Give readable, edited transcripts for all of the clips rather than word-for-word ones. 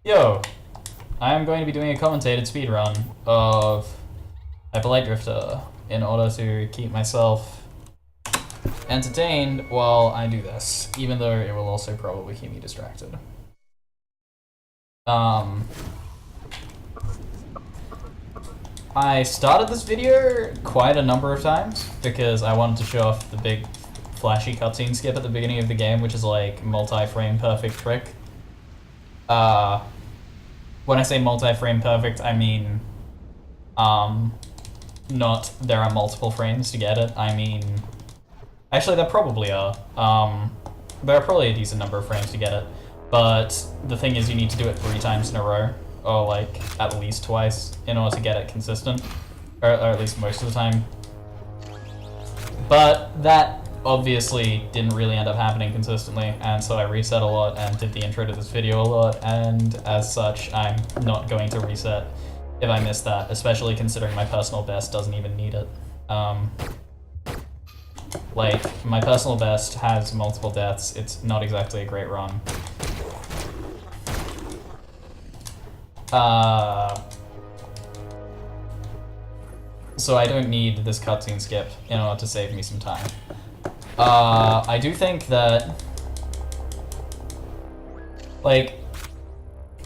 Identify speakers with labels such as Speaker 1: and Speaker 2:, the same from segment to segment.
Speaker 1: Yo, I am going to be doing a commentated speedrun of Hyper Light Drifter in order to keep myself entertained while I do this, even though it will also probably keep me distracted. I started this video quite a number of times because I wanted to show off the big flashy cutscene skip at the beginning of the game, which is like multi-frame perfect trick. When I say multi-frame perfect, I mean, not there are multiple frames to get it. I mean, actually there probably are. There are probably a decent number of frames to get it, but the thing is you need to do it 3 times in a row, or like at least twice in order to get it consistent, or at least most of the time. But that obviously didn't really end up happening consistently, and so I reset a lot and did the intro to this video a lot, and as such, I'm not going to reset if I miss that, especially considering my personal best doesn't even need it. Like, my personal best has multiple deaths. It's not exactly a great run. So I don't need this cutscene skip in order to save me some time. I do think that, like,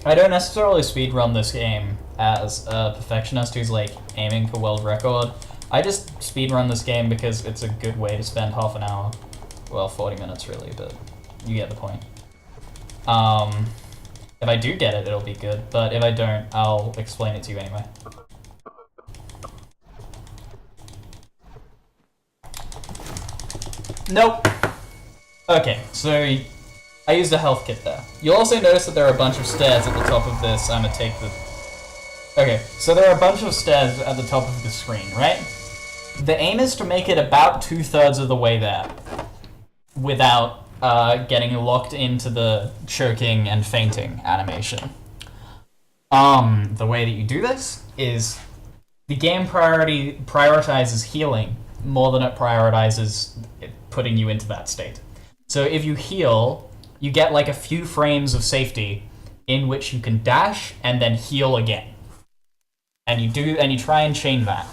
Speaker 1: I don't necessarily speedrun this game as a perfectionist who's, like, aiming for world record. I just speedrun this game because it's a good way to spend half an hour. Well, 40 minutes, really, but you get the point. If I do get it, it'll be good, but if I don't, I'll explain it to you anyway. Nope. Okay, so I used a health kit there. You'll also notice that there are a bunch of stairs at the top of this. I'm gonna take the... Okay, so there are a bunch of stairs at the top of the screen, right? The aim is to make it about 2/3 of the way there without getting locked into the choking and fainting animation. The way that you do this is the game prioritizes healing more than it prioritizes putting you into that state. So if you heal, you get like a few frames of safety in which you can dash and then heal again. And you try and chain that.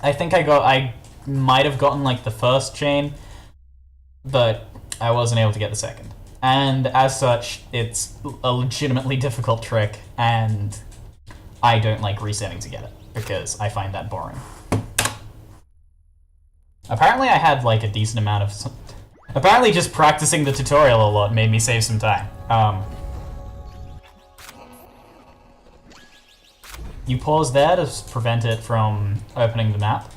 Speaker 1: I think I might have gotten like the first chain, but I wasn't able to get the second. And as such, it's a legitimately difficult trick, and I don't like resetting to get it because I find that boring. Apparently I had like a decent amount of... Apparently just practicing the tutorial a lot made me save some time. You pause there to prevent it from opening the map,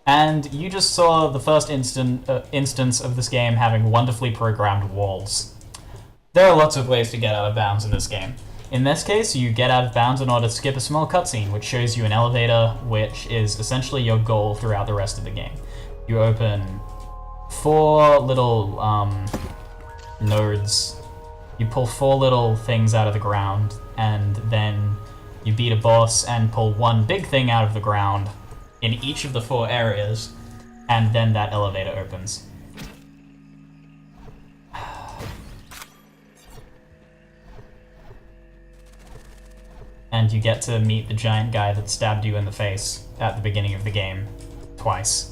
Speaker 1: and you just saw the first instance of this game having wonderfully programmed walls. There are lots of ways to get out of bounds in this game. In this case, you get out of bounds in order to skip a small cutscene, which shows you an elevator, which is essentially your goal throughout the rest of the game. You open 4 little nodes, you pull 4 little things out of the ground, and then you beat a boss and pull 1 big thing out of the ground in each of the 4 areas, and then that elevator opens. And you get to meet the giant guy that stabbed you in the face at the beginning of the game twice.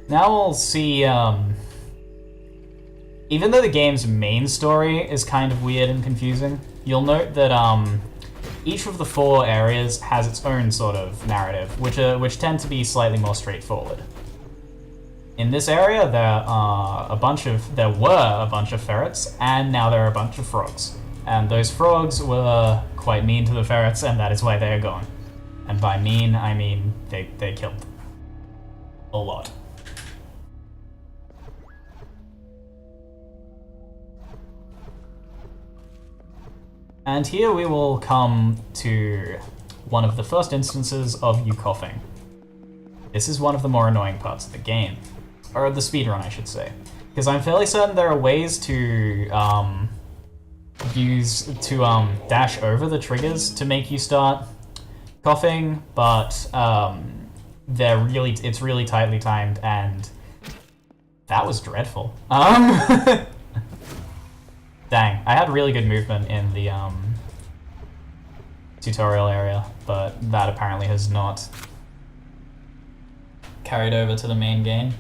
Speaker 1: Now we'll see, even though the game's main story is kind of weird and confusing, you'll note that each of the 4 areas has its own sort of narrative, which tend to be slightly more straightforward. In this area, there were a bunch of ferrets, and now there are a bunch of frogs. And those frogs were quite mean to the ferrets, and that is why they are gone. And by mean, I mean they killed a lot. And here we will come to one of the first instances of you coughing. This is one of the more annoying parts of the game. Or the speedrun, I should say. Because I'm fairly certain there are ways to dash over the triggers to make you start coughing, but it's really tightly timed, and That was dreadful. Dang, I had really good movement in the tutorial area, but that apparently has not carried over to the main game.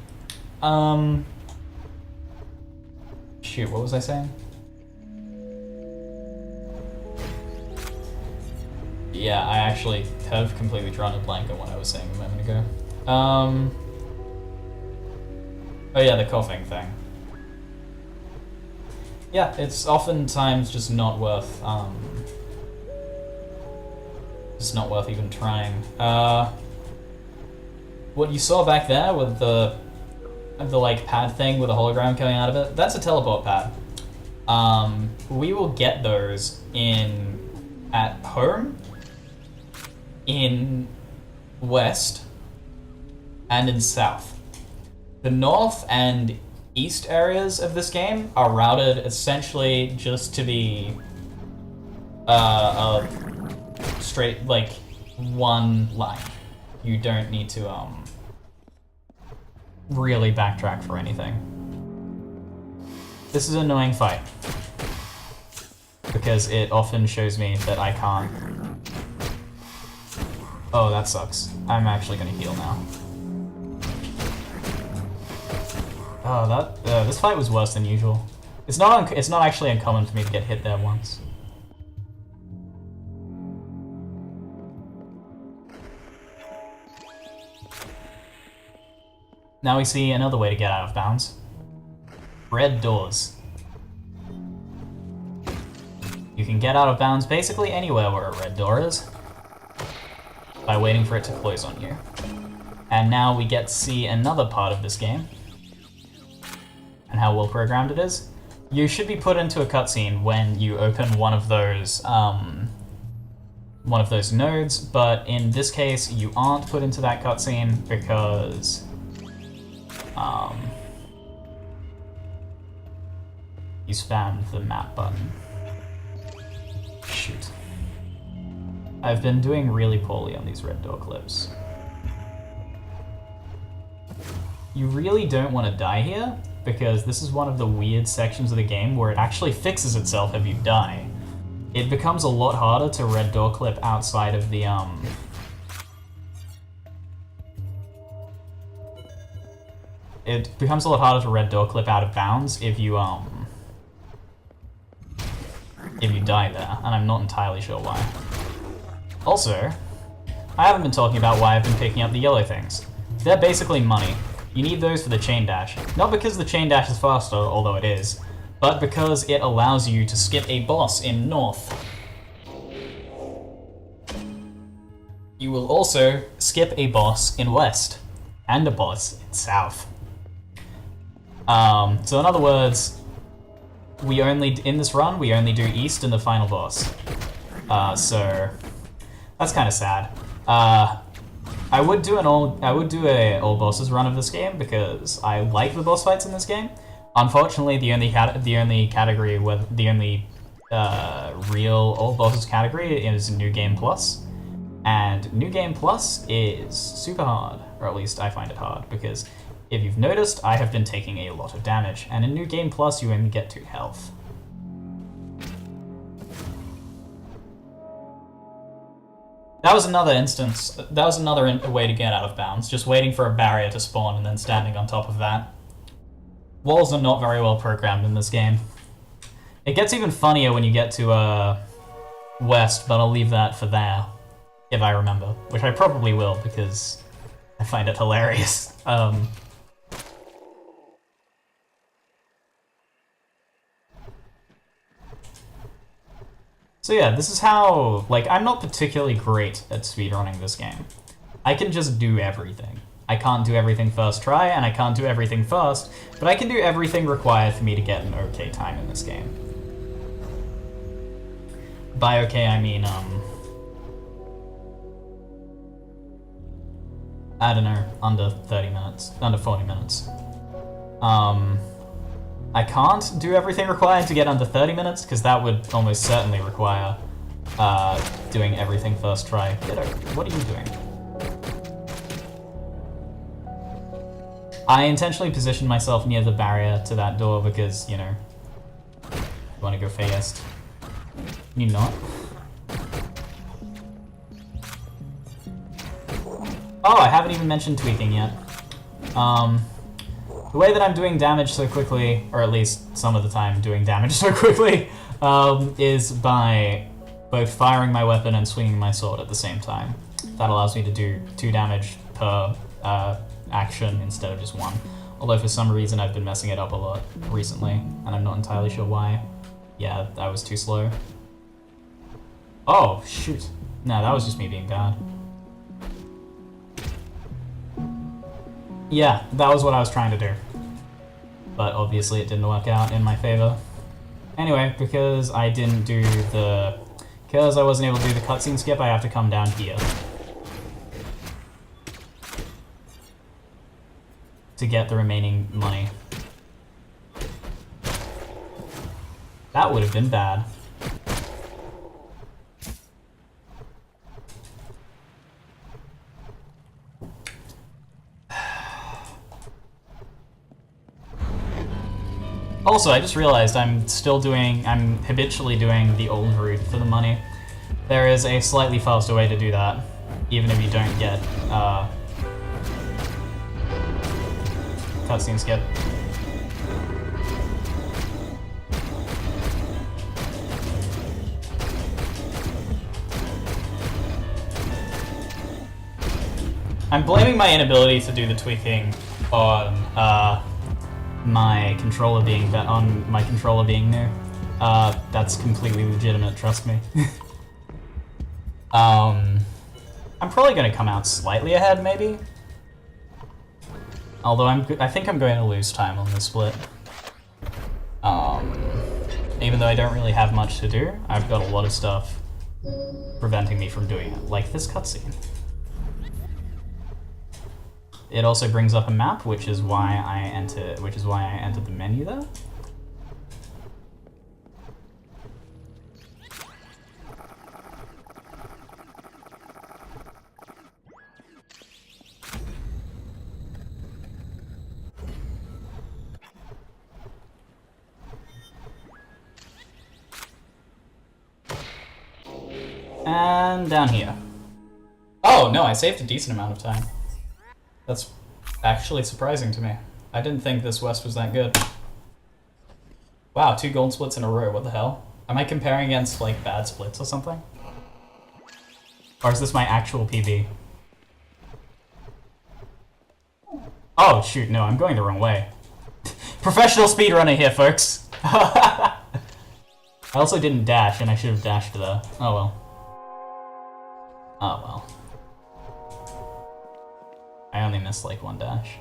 Speaker 1: Shoot, what was I saying? Yeah, I actually have completely drawn a blank on what I was saying a moment ago. Oh yeah, the coughing thing. Yeah, it's oftentimes just not worth even trying. What you saw back there with the like pad thing with a hologram coming out of it, that's a teleport pad. We will get those at home, in west, and in south. The north and east areas of this game are routed essentially just to be a straight, like, one line. You don't need to really backtrack for anything. This is an annoying fight because it often shows me that I can't. Oh, that sucks. I'm actually gonna heal now. Oh, this fight was worse than usual. It's not actually uncommon for me to get hit there once. Now we see another way to get out of bounds. Red doors. You can get out of bounds basically anywhere where a red door is by waiting for it to close on you. And now we get to see another part of this game and how well programmed it is. You should be put into a cutscene when you open one of those nodes, but in this case you aren't put into that cutscene because you spammed the map button. Shoot. I've been doing really poorly on these red door clips. You really don't want to die here, because this is one of the weird sections of the game where it actually fixes itself if you die. It becomes a lot harder to red door clip outside of the It becomes a lot harder to red door clip out of bounds if you die there, and I'm not entirely sure why. Also, I haven't been talking about why I've been picking up the yellow things. They're basically money. You need those for the chain dash. Not because the chain dash is faster, although it is, but because it allows you to skip a boss in north. You will also skip a boss in west, and a boss in south. So in other words, in this run, we only do east in the final boss. So that's kind of sad. I would do a all bosses run of this game because I like the boss fights in this game. Unfortunately, the only real all bosses category is New Game Plus, and New Game Plus is super hard, or at least I find it hard, because if you've noticed, I have been taking a lot of damage, and in New Game Plus you only get 2 health. That was another way to get out of bounds, just waiting for a barrier to spawn and then standing on top of that. Walls are not very well programmed in this game. It gets even funnier when you get to west, but I'll leave that for there, if I remember, which I probably will because I find it hilarious. So yeah, this is how, like, I'm not particularly great at speedrunning this game. I can just do everything. I can't do everything first try, and I can't do everything fast, but I can do everything required for me to get an okay time in this game. By okay, I mean, I don't know, under 30 minutes, under 40 minutes. I can't do everything required to get under 30 minutes, because that would almost certainly require doing everything first try. Kiddo, what are you doing? I intentionally positioned myself near the barrier to that door because, you know, you want to go fast. Can you not? Oh, I haven't even mentioned tweaking yet. The way that I'm doing damage so quickly, or at least some of the time doing damage so quickly, is by both firing my weapon and swinging my sword at the same time. That allows me to do 2 damage per action instead of just 1. Although for some reason I've been messing it up a lot recently, and I'm not entirely sure why. Yeah, that was too slow. Oh, shoot. No, that was just me being bad. Yeah, that was what I was trying to do. But obviously it didn't work out in my favor. Anyway, because I didn't do the... Because I wasn't able to do the cutscene skip, I have to come down here. To get the remaining money. That would have been bad. Also, I just realized I'm habitually doing the old route for the money. There is a slightly faster way to do that, even if you don't get cutscene skip. I'm blaming my inability to do the tweaking on my controller being new. That's completely legitimate, trust me. I'm probably going to come out slightly ahead, maybe. Although I think I'm going to lose time on this split. Even though I don't really have much to do, I've got a lot of stuff preventing me from doing it, like this cutscene. It also brings up a map, which is why I entered the menu there. And down here. Oh no, I saved a decent amount of time. That's actually surprising to me. I didn't think this West was that good. Wow, 2 gold splits in a row, what the hell? Am I comparing against, like, bad splits or something? Or is this my actual PB? Oh, shoot, no, I'm going the wrong way. Professional speedrunner here, folks! I also didn't dash, and I should have dashed there. Oh well. Oh well. I only missed like 1 dash.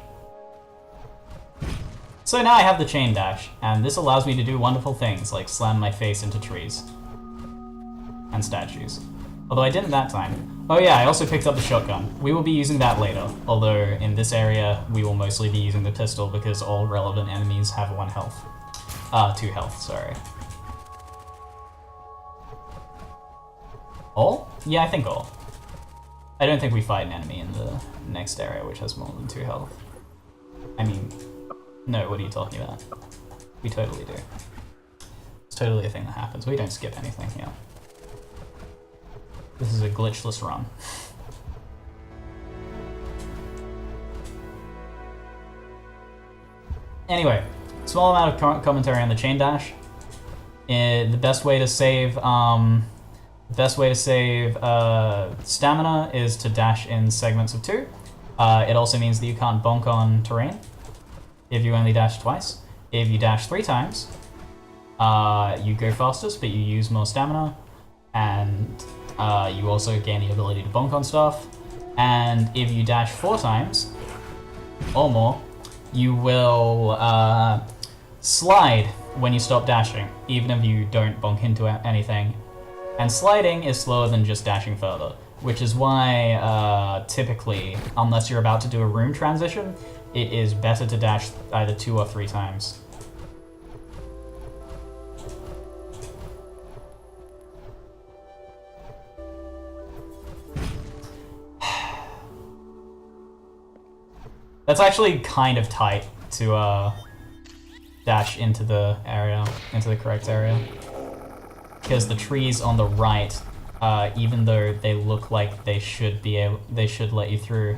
Speaker 1: So now I have the chain dash, and this allows me to do wonderful things like slam my face into trees. And statues. Although I didn't that time. Oh yeah, I also picked up the shotgun. We will be using that later, although in this area we will mostly be using the pistol because all relevant enemies have 1 health. 2 health, sorry. All? Yeah, I think all. I don't think we fight an enemy in the next area which has more than 2 health. I mean, no, what are you talking about? We totally do. It's totally a thing that happens. We don't skip anything here. This is a glitchless run. Anyway, small amount of commentary on the chain dash. The best way to save stamina is to dash in segments of 2. It also means that you can't bonk on terrain if you only dash twice. If you dash 3 times, you go fastest, but you use more stamina, and you also gain the ability to bonk on stuff. And if you dash 4 times or more, you will slide when you stop dashing, even if you don't bonk into anything. And sliding is slower than just dashing further, which is why typically, unless you're about to do a room transition, it is better to dash either 2 or 3 times. That's actually kind of tight to dash into the area, into the correct area. Because the trees on the right, even though they look like they should let you through,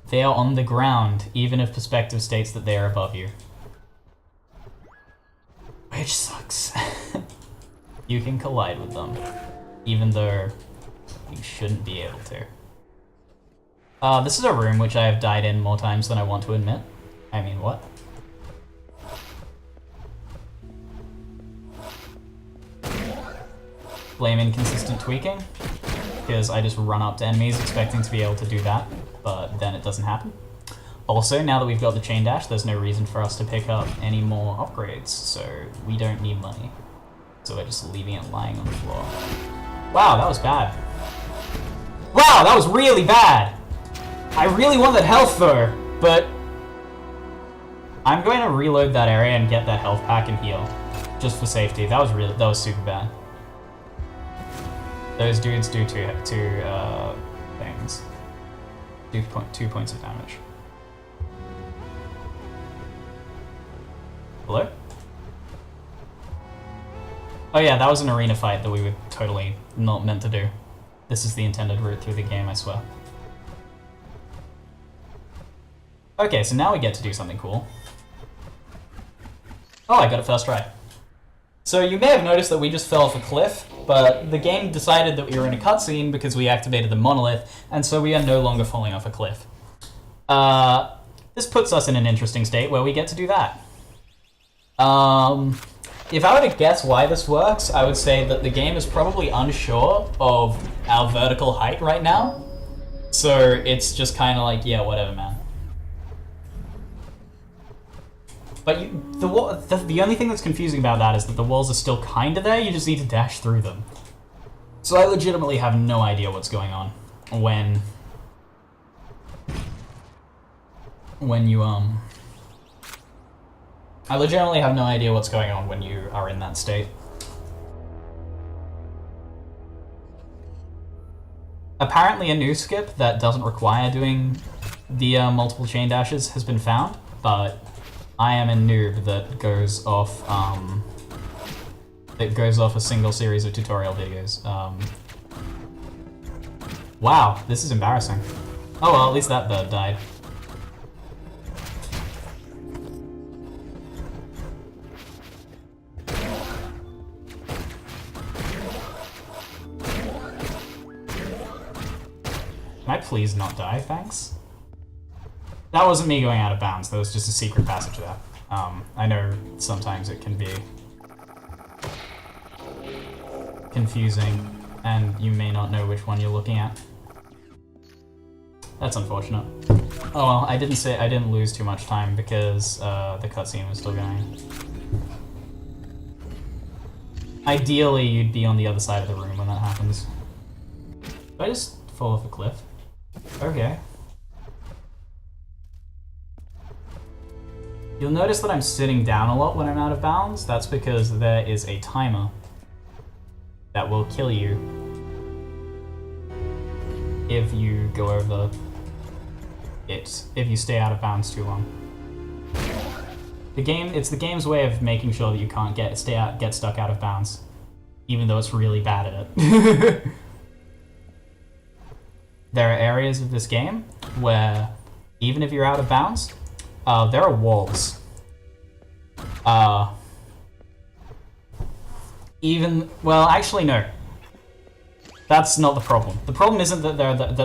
Speaker 1: they are on the ground, even if perspective states that they are above you. Which sucks. You can collide with them, even though you shouldn't be able to. This is a room which I have died in more times than I want to admit. I mean, what? Blame inconsistent tweaking, because I just run up to enemies expecting to be able to do that, but then it doesn't happen. Also, now that we've got the chain dash, there's no reason for us to pick up any more upgrades, so we don't need money. So we're just leaving it lying on the floor. Wow, that was bad. Wow, that was really bad! I really want that health though, but I'm going to reload that area and get that health pack and heal, just for safety. That was super bad. Those dudes do two things. Do 2 points of damage. Hello? Oh yeah, that was an arena fight that we were totally not meant to do. This is the intended route through the game, I swear. Okay, so now we get to do something cool. Oh, I got it first try. So you may have noticed that we just fell off a cliff, but the game decided that we were in a cutscene because we activated the monolith, and so we are no longer falling off a cliff. This puts us in an interesting state where we get to do that. If I were to guess why this works, I would say that the game is probably unsure of our vertical height right now. So it's just kind of like, yeah, whatever, man. But the only thing that's confusing about that is that the walls are still kind of there, you just need to dash through them. So I legitimately have no idea what's going on when you, I legitimately have no idea what's going on when you are in that state. Apparently a new skip that doesn't require doing the multiple chain dashes has been found, but I am a noob that goes off a single series of tutorial videos. Wow, this is embarrassing. Oh well, at least that bird died. Can I please not die, thanks? That wasn't me going out of bounds, that was just a secret passage there. I know sometimes it can be confusing, and you may not know which one you're looking at. That's unfortunate. Oh well, I didn't lose too much time because the cutscene was still going. Ideally, you'd be on the other side of the room when that happens. Did I just fall off a cliff? Okay. You'll notice that I'm sitting down a lot when I'm out of bounds. That's because there is a timer that will kill you if you go over it, if you stay out of bounds too long. It's the game's way of making sure that you can't get stuck out of bounds, even though it's really bad at it. There are areas of this game where, even if you're out of bounds, there are walls. Well, actually, no. That's not the problem. The problem isn't that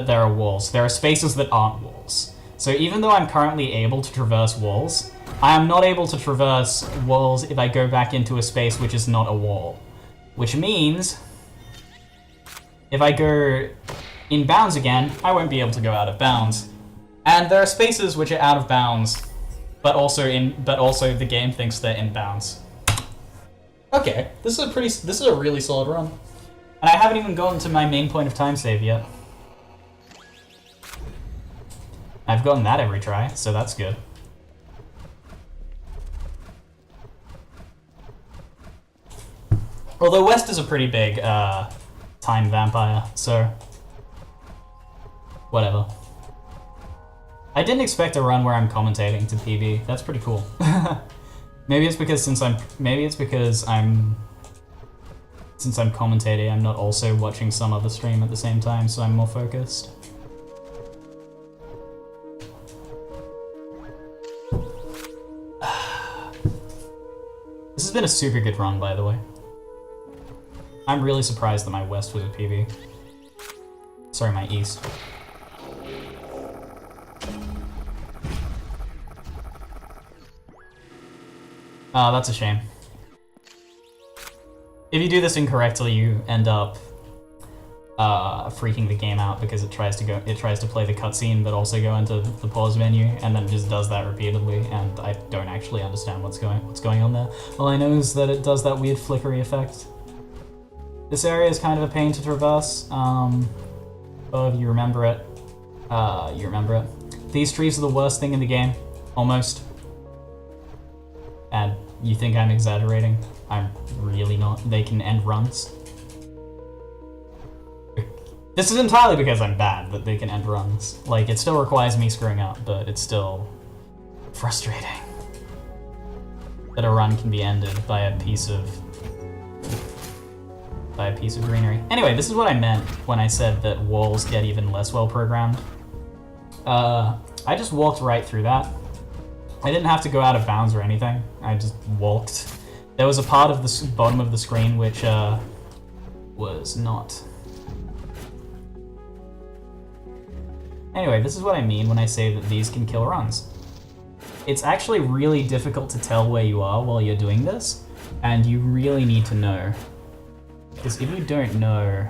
Speaker 1: there are walls. There are spaces that aren't walls. So even though I'm currently able to traverse walls, I am not able to traverse walls if I go back into a space which is not a wall. Which means, if I go in bounds again, I won't be able to go out of bounds. And there are spaces which are out of bounds, but also the game thinks they're in bounds. Okay, this is a really solid run. And I haven't even gotten to my main point of time save yet. I've gotten that every try, so that's good. Although West is a pretty big time vampire, so whatever. I didn't expect a run where I'm commentating to PB. That's pretty cool. Maybe it's because since I'm commentating, I'm not also watching some other stream at the same time, so I'm more focused. This has been a super good run, by the way. I'm really surprised that my west was a PB. Sorry, my east. Oh, that's a shame. If you do this incorrectly, you end up freaking the game out because it tries to play the cutscene, but also go into the pause menu, and then it just does that repeatedly, and I don't actually understand what's going on there. All I know is that it does that weird flickery effect. This area is kind of a pain to traverse. Oh, you remember it. You remember it. These trees are the worst thing in the game, almost. And you think I'm exaggerating? I'm really not. They can end runs. This is entirely because I'm bad that they can end runs. Like, it still requires me screwing up, but it's still frustrating that a run can be ended by a piece of greenery. Anyway, this is what I meant when I said that walls get even less well programmed. I just walked right through that. I didn't have to go out of bounds or anything. I just walked. There was a part of the bottom of the screen which was not. Anyway, this is what I mean when I say that these can kill runs. It's actually really difficult to tell where you are while you're doing this, and you really need to know. Because if you don't know,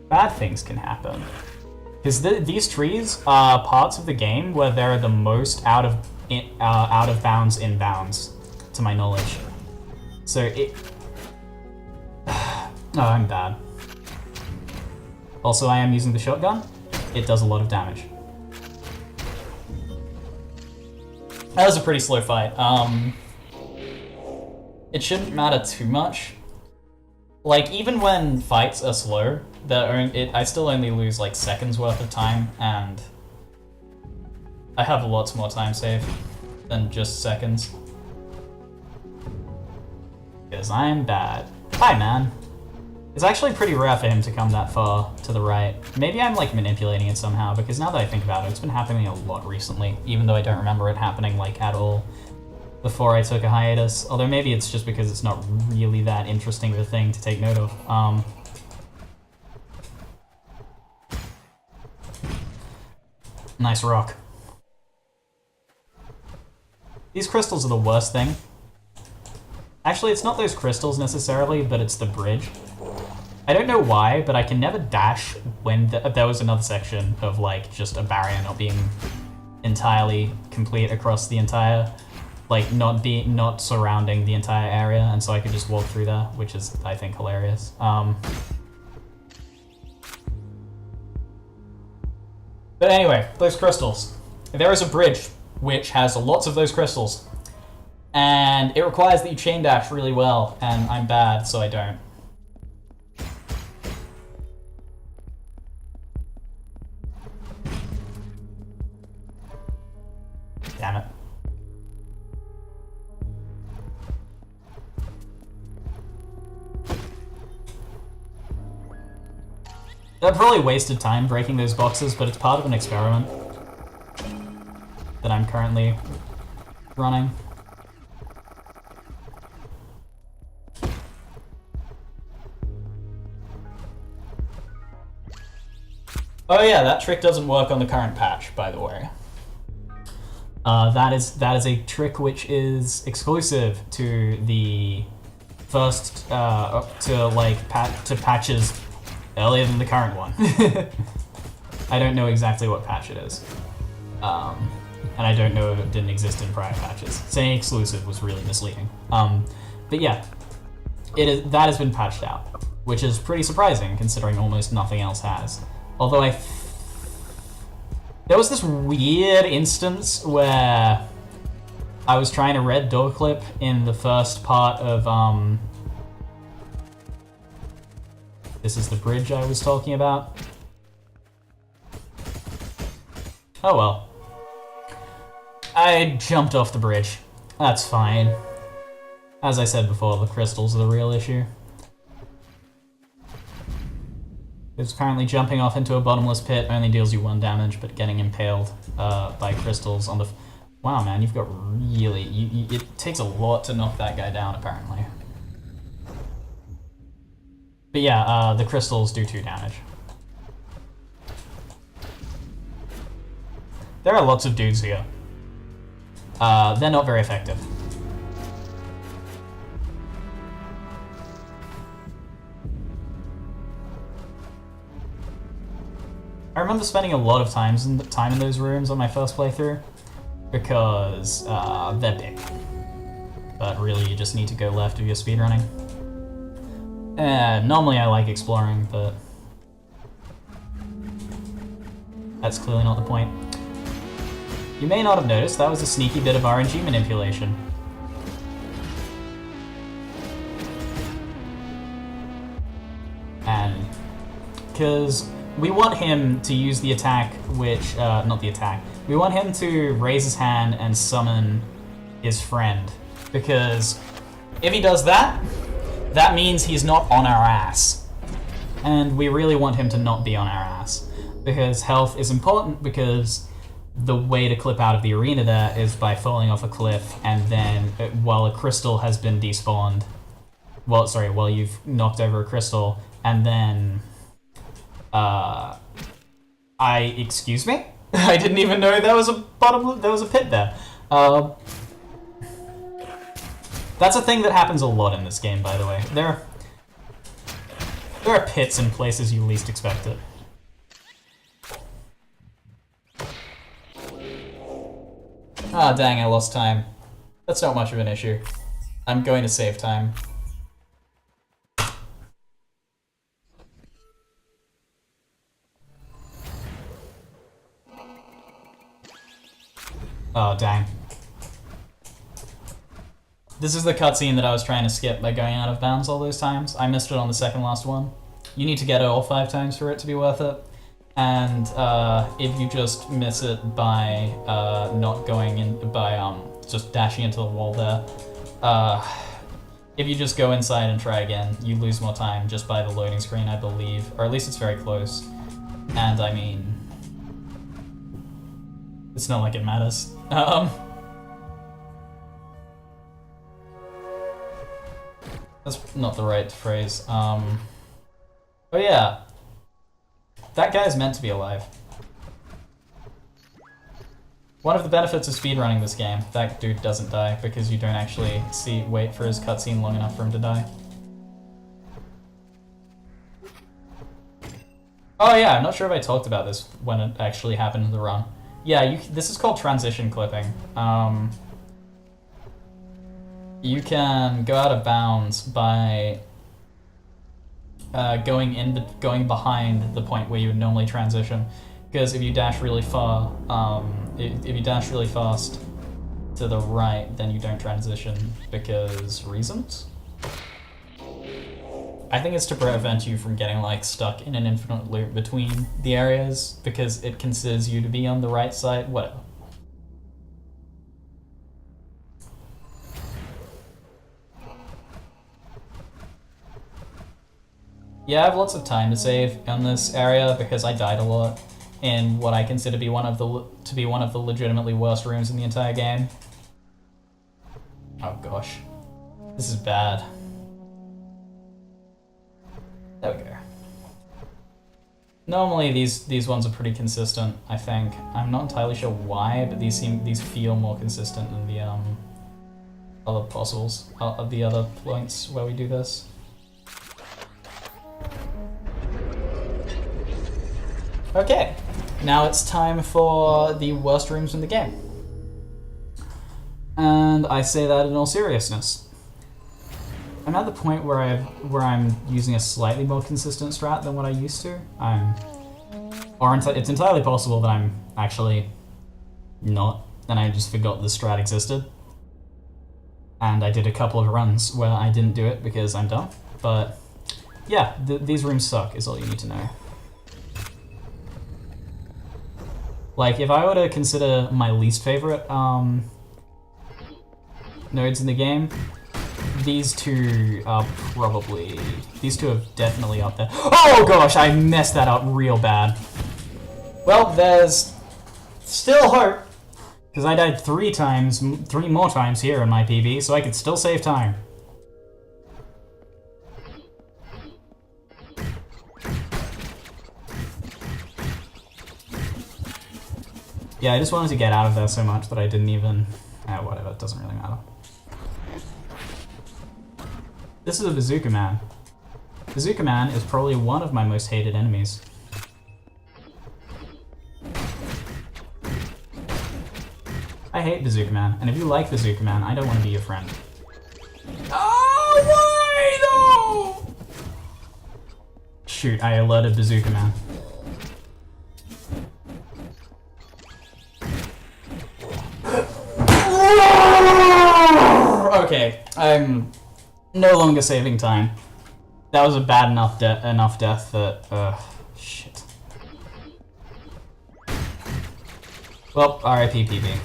Speaker 1: bad things can happen. Because these trees are parts of the game where they're the most out of bounds in bounds, to my knowledge. So it... Oh, I'm bad. Also, I am using the shotgun. It does a lot of damage. That was a pretty slow fight. It shouldn't matter too much. Like, even when fights are slow, I still only lose like seconds worth of time, and I have lots more time saved than just seconds. Because I'm bad. Hi, man. It's actually pretty rare for him to come that far to the right. Maybe I'm like manipulating it somehow, because now that I think about it, it's been happening a lot recently, even though I don't remember it happening like at all before I took a hiatus. Although maybe it's just because it's not really that interesting of a thing to take note of. Nice rock. These crystals are the worst thing. Actually, it's not those crystals necessarily, but it's the bridge. I don't know why, but I can never dash when there was another section of like just a barrier not being entirely complete across the entire, like not surrounding the entire area, and so I could just walk through there, which is, I think, hilarious. But anyway, those crystals. There is a bridge which has lots of those crystals, and it requires that you chain dash really well, and I'm bad, so I don't. Damn it. I probably wasted time breaking those boxes, but it's part of an experiment that I'm currently running. Oh yeah, that trick doesn't work on the current patch, by the way. That is a trick which is exclusive to the first to patches earlier than the current one. I don't know exactly what patch it is, and I don't know if it didn't exist in prior patches. Saying exclusive was really misleading. But yeah, that has been patched out, which is pretty surprising considering almost nothing else has. Although there was this weird instance where I was trying to red door clip in the first part of, this is the bridge I was talking about. Oh well. I jumped off the bridge. That's fine. As I said before, the crystals are the real issue. Because apparently jumping off into a bottomless pit only deals you 1 damage, but getting impaled by crystals on the... Wow, man, you've got really... it takes a lot to knock that guy down, apparently. But yeah, the crystals do 2 damage. There are lots of dudes here. They're not very effective. I remember spending a lot of time in those rooms on my first playthrough, because they're big. But really, you just need to go left if you're speedrunning. Normally I like exploring, but that's clearly not the point. You may not have noticed, that was a sneaky bit of RNG manipulation. And because we want him to use the attack, which, not the attack. We want him to raise his hand and summon his friend. Because if he does that, that means he's not on our ass. And we really want him to not be on our ass. Because health is important, because the way to clip out of the arena there is by falling off a cliff, and then while a crystal has been despawned, while you've knocked over a crystal, and then excuse me? I didn't even know there was a pit there. That's a thing that happens a lot in this game, by the way. There are pits in places you least expect it. Ah, dang, I lost time. That's not much of an issue. I'm going to save time. Oh, dang. This is the cutscene that I was trying to skip by going out of bounds all those times. I missed it on the second last one. You need to get it all 5 times for it to be worth it. And if you just miss it by not going in, by just dashing into the wall there, if you just go inside and try again, you lose more time just by the loading screen, I believe. Or at least it's very close. And I mean, it's not like it matters. That's not the right phrase. Oh yeah. That guy's meant to be alive. One of the benefits of speedrunning this game, that dude doesn't die because you don't actually wait for his cutscene long enough for him to die. Oh yeah, I'm not sure if I talked about this when it actually happened in the run. Yeah, this is called transition clipping. You can go out of bounds by going behind the point where you would normally transition, because if you dash really far, if you dash really fast to the right, then you don't transition because reasons. I think it's to prevent you from getting like stuck in an infinite loop between the areas, because it considers you to be on the right side. Whatever. Yeah, I have lots of time to save in this area because I died a lot in what I consider to be one of the legitimately worst rooms in the entire game. Oh gosh, this is bad. There we go. Normally these ones are pretty consistent, I think. I'm not entirely sure why, but these feel more consistent than the other puzzles, the other points where we do this. Okay, now it's time for the worst rooms in the game. And I say that in all seriousness. I'm at the point where I'm using a slightly more consistent strat than what I used to. It's entirely possible that I'm actually not, and I just forgot the strat existed. And I did a couple of runs where I didn't do it because I'm dumb. But yeah, these rooms suck is all you need to know. Like, if I were to consider my least favorite nodes in the game, these two are probably... These two are definitely up there. Oh gosh, I messed that up real bad. Well, there's still hope, because I died 3 more times here in my PB, so I could still save time. Yeah, I just wanted to get out of there so much that I didn't even... whatever, it doesn't really matter. This is a Bazooka Man. Bazooka Man is probably one of my most hated enemies. I hate Bazooka Man, and if you like Bazooka Man, I don't want to be your friend. Oh, why though? Shoot, I alerted Bazooka Man. Okay, I'm no longer saving time. That was a bad enough death that, shit. Well, RIP PB.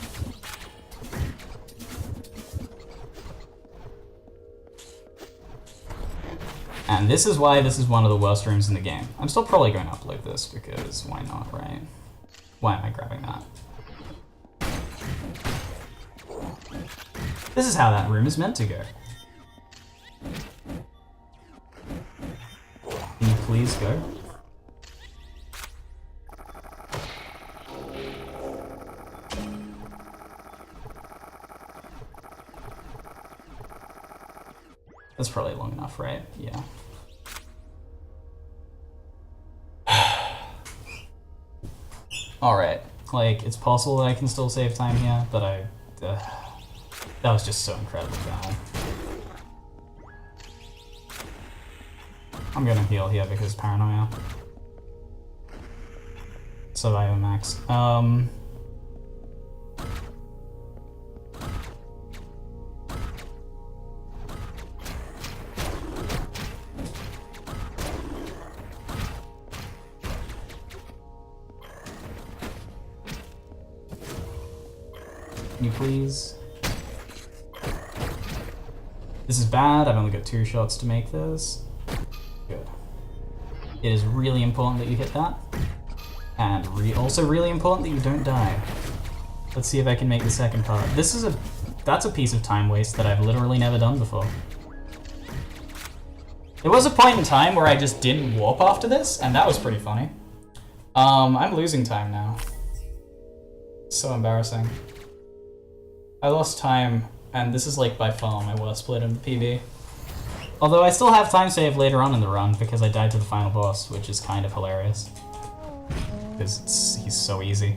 Speaker 1: And this is why this is one of the worst rooms in the game. I'm still probably going to upload this because why not, right? Why am I grabbing that? This is how that room is meant to go. Can you please go? That's probably long enough, right? Yeah. Alright, like, it's possible that I can still save time here, but that was just so incredibly bad. I'm gonna heal here because paranoia. Survivor max. Can you please? This is bad, I've only got 2 shots to make this. Good. It is really important that you hit that. And also really important that you don't die. Let's see if I can make the second part. That's a piece of time waste that I've literally never done before. There was a point in time where I just didn't warp after this, and that was pretty funny. I'm losing time now. So embarrassing. I lost time, and this is like by far my worst split in the PB. Although I still have time save later on in the run because I died to the final boss, which is kind of hilarious. Because he's so easy.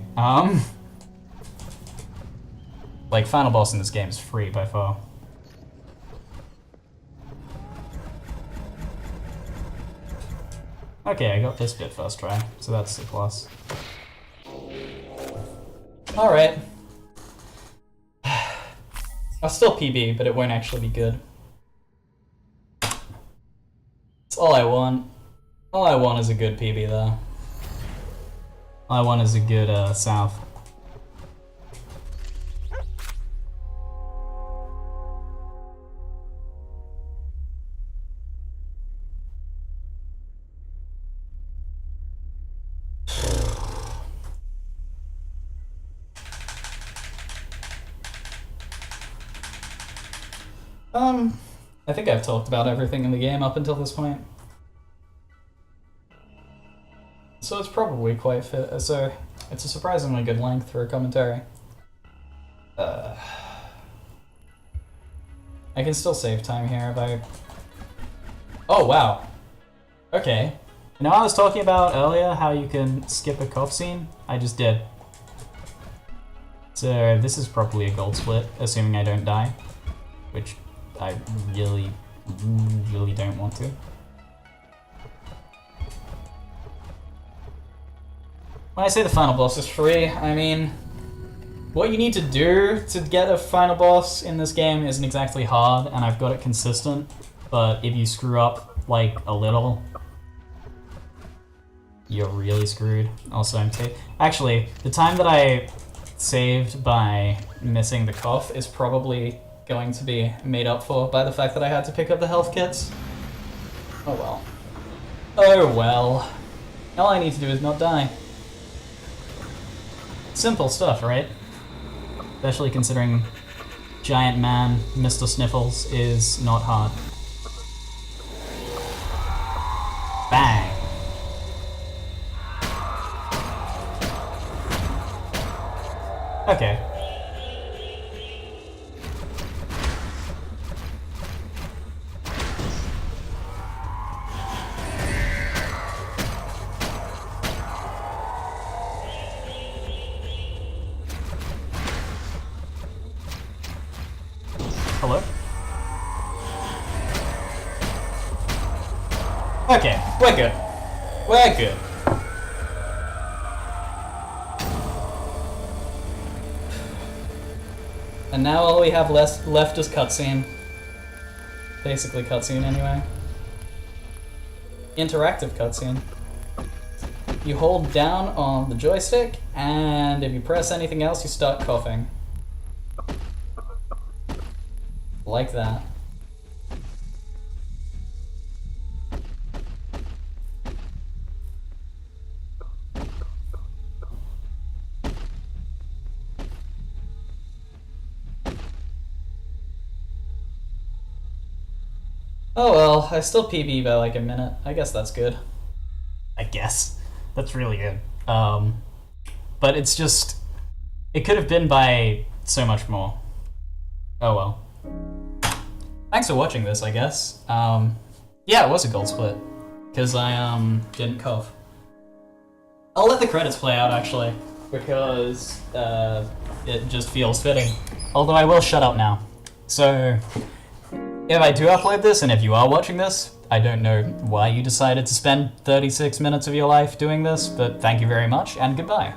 Speaker 1: Like, final boss in this game is free by far. Okay, I got this bit first try, so that's a plus. Alright. I'll still PB, but it won't actually be good. That's all I want. All I want is a good PB, though. All I want is a good, south. I think I've talked about everything in the game up until this point. So it's probably quite fit. So it's a surprisingly good length for a commentary. I can still save time here if I... Oh, wow. Okay. You know, I was talking about earlier how you can skip a cutscene? I just did. So this is probably a gold split, assuming I don't die. Which I really, really don't want to. When I say the final boss is free, I mean, what you need to do to get a final boss in this game isn't exactly hard, and I've got it consistent, but if you screw up, like, a little, you're really screwed. Also, actually, the time that I saved by missing the cough is probably going to be made up for by the fact that I had to pick up the health kits. Oh well. Oh well. All I need to do is not die. Simple stuff, right? Especially considering Giant Man, Mr. Sniffles, is not hard. Bang! Okay. Hello? Okay, we're good. We're good. And now all we have left is cutscene. Basically cutscene anyway. Interactive cutscene. You hold down on the joystick, and if you press anything else, you start coughing. Like that. Oh well, I still PB by like a minute. I guess that's good. I guess. That's really good. But it's just... It could have been by so much more. Oh well. Thanks for watching this, I guess. Yeah, it was a gold split. Because I, didn't cough. I'll let the credits play out, actually. Because, it just feels fitting. Although I will shut up now. So... If I do upload this, and if you are watching this, I don't know why you decided to spend 36 minutes of your life doing this, but thank you very much, and goodbye.